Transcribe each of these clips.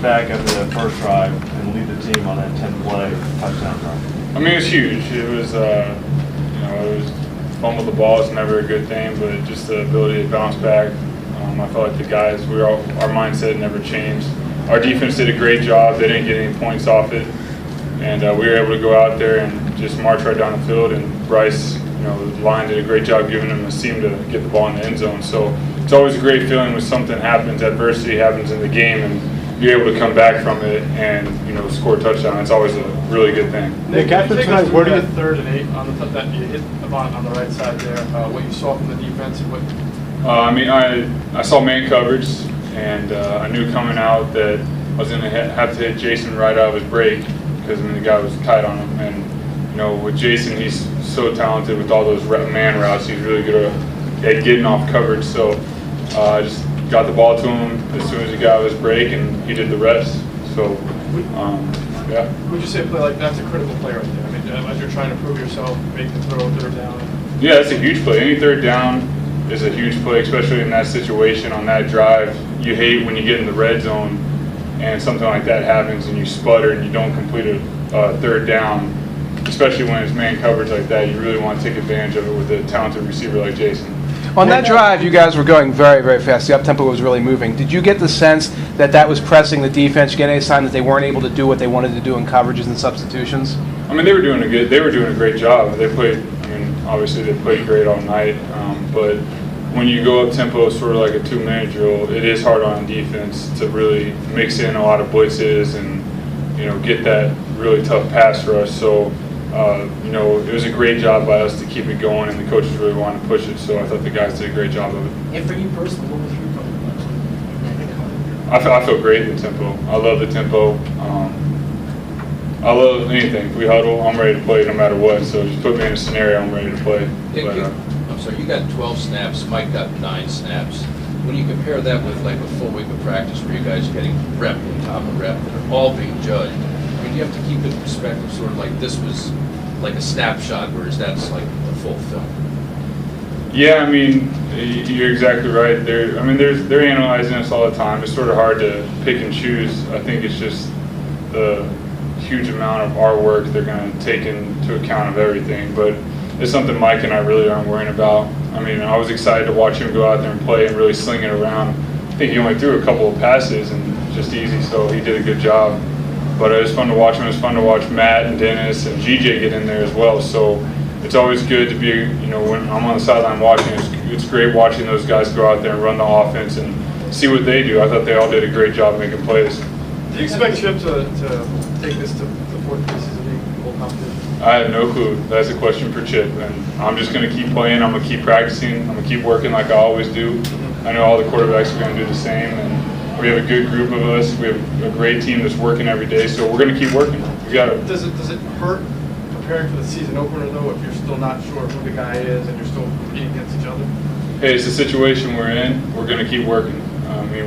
back after that first drive and lead the team on that 10-play touchdown drive? I mean, it was huge. It was, it was fumble the ball is never a good thing, but just the ability to bounce back. I felt like the guys, our mindset never changed. Our defense did a great job. They didn't get any points off it, and we were able to go out there and just march right down the field. And Bryce, the line did a great job giving them a seam to get the ball in the end zone. So it's always a great feeling when something happens, adversity happens in the game, and you're able to come back from it and score a touchdown. It's always a really good thing. Nick, after tonight, where do you 3rd and 8 on that you hit the ball on the right side there? What you saw from the defense and what? I saw man coverage, and I knew coming out that I was going to have to hit Jason right out of his break because the guy was tight on him. And with Jason, he's so talented with all those man routes. He's really good at getting off coverage. So I just got the ball to him as soon as he got out of his break, and he did the rest. So, yeah. Would you say a play like that's a critical play right there? I mean, as you're trying to prove yourself, make the throw, 3rd down. Yeah, that's a huge play. Any 3rd down is a huge play, especially in that situation on that drive. You hate when you get in the red zone and something like that happens and you sputter and you don't complete a 3rd down, especially when it's man coverage like that. You really want to take advantage of it with a talented receiver like Jason. On that drive, you guys were going very, very fast. The up-tempo was really moving. Did you get the sense that that was pressing the defense? Did you get any sign that they weren't able to do what they wanted to do in coverages and substitutions? I mean, they were doing a great job. They played, obviously they played great all night, but when you go up tempo, sort of like a 2-minute drill, it is hard on defense to really mix in a lot of blitzes and get that really tough pass rush. So it was a great job by us to keep it going, and the coaches really wanted to push it. So I thought the guys did a great job of it. And for you personally, what was your comfort level? I feel great in the tempo. I love the tempo. I love anything. If we huddle, I'm ready to play no matter what. So just put me in a scenario, I'm ready to play. I'm sorry, you got 12 snaps, Mike got 9 snaps. When you compare that with like a full week of practice where you guys are getting rep on top of rep that are all being judged, I mean, you have to keep it in perspective, sort of like this was like a snapshot, whereas that's like a full film. Yeah, I mean, you're exactly right. They're analyzing us all the time. It's sort of hard to pick and choose. I think it's just the huge amount of our work they're going to take into account of everything. But it's something Mike and I really aren't worrying about. I mean, I was excited to watch him go out there and play and really sling it around. I think he only threw a couple of passes and just easy, so he did a good job. But it was fun to watch him. It was fun to watch Matt and Dennis and GJ get in there as well. So it's always good to be, when I'm on the sideline watching, it's great watching those guys go out there and run the offense and see what they do. I thought they all did a great job making plays. Do you expect Chip to take this to the 4th preseason league, whole competition? I have no clue. That's a question for Chip. And I'm just going to keep playing. I'm going to keep practicing. I'm going to keep working like I always do. I know all the quarterbacks are going to do the same. And we have a good group of us. We have a great team that's working every day. So we're going to keep working. We got it. Does it hurt preparing for the season opener, though, if you're still not sure who the guy is and you're still competing against each other? Hey, it's the situation we're in. We're going to keep working.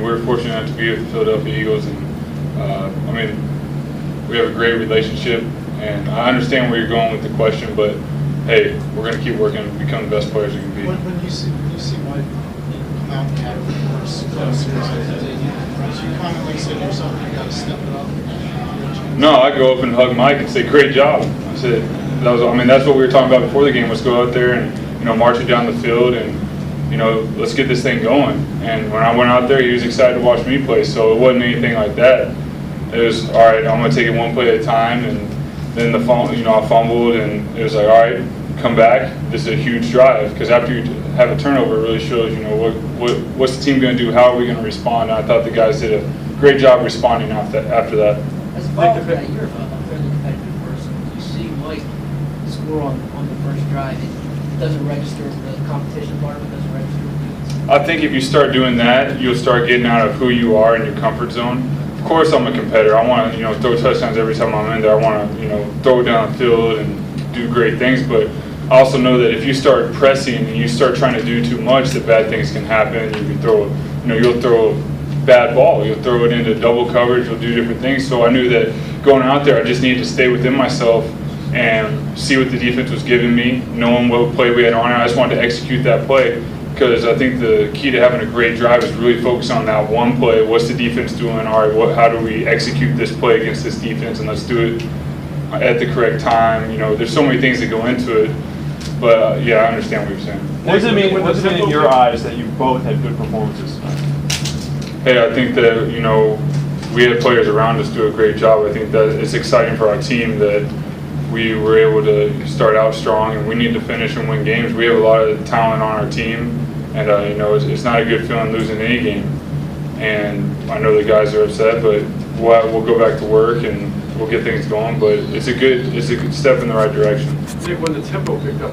We're fortunate enough to be with the Philadelphia Eagles. And, we have a great relationship. And I understand where you're going with the question, but hey, we're going to keep working and become the best players we can be. When you see Mike come out and have the first series, you kind of like said to yourself, you got to step it up. No, I go up and hug Mike and say, "Great job." I said, that's what we were talking about before the game. Let's go out there and march it down the field and let's get this thing going. And when I went out there, he was excited to watch me play. So it wasn't anything like that. It was all right. I'm going to take it one play at a time and. Then I fumbled, and it was like, all right, come back. This is a huge drive because after you have a turnover, it really shows, what's the team going to do? How are we going to respond? And I thought the guys did a great job responding after that. As a follow-up to that, you're a fairly competitive person. You see Mike score on the first drive. It doesn't register the competition part of it. Doesn't register with you. I think if you start doing that, you'll start getting out of who you are in your comfort zone. Of course, I'm a competitor. I want to, throw touchdowns every time I'm in there. I want to, throw it down the field and do great things. But I also know that if you start pressing and you start trying to do too much, that bad things can happen. You can throw, you'll throw a bad ball. You'll throw it into double coverage. You'll do different things. So I knew that going out there, I just needed to stay within myself and see what the defense was giving me, knowing what play we had on. I just wanted to execute that play. because I think the key to having a great drive is really focus on that one play. What's the defense doing? All right, how do we execute this play against this defense, and let's do it at the correct time. You know, there's so many things that go into it. But yeah, I understand what you're saying. What does it mean in your eyes that you both had good performances tonight? Hey, I think that, you know, we have players around us do a great job. I think that it's exciting for our team that we were able to start out strong, and we need to finish and win games. We have a lot of talent on our team, and you know, it's not a good feeling losing any game. And I know the guys are upset, but we'll go back to work and we'll get things going. But it's a good step in the right direction. Nick, when the tempo picked up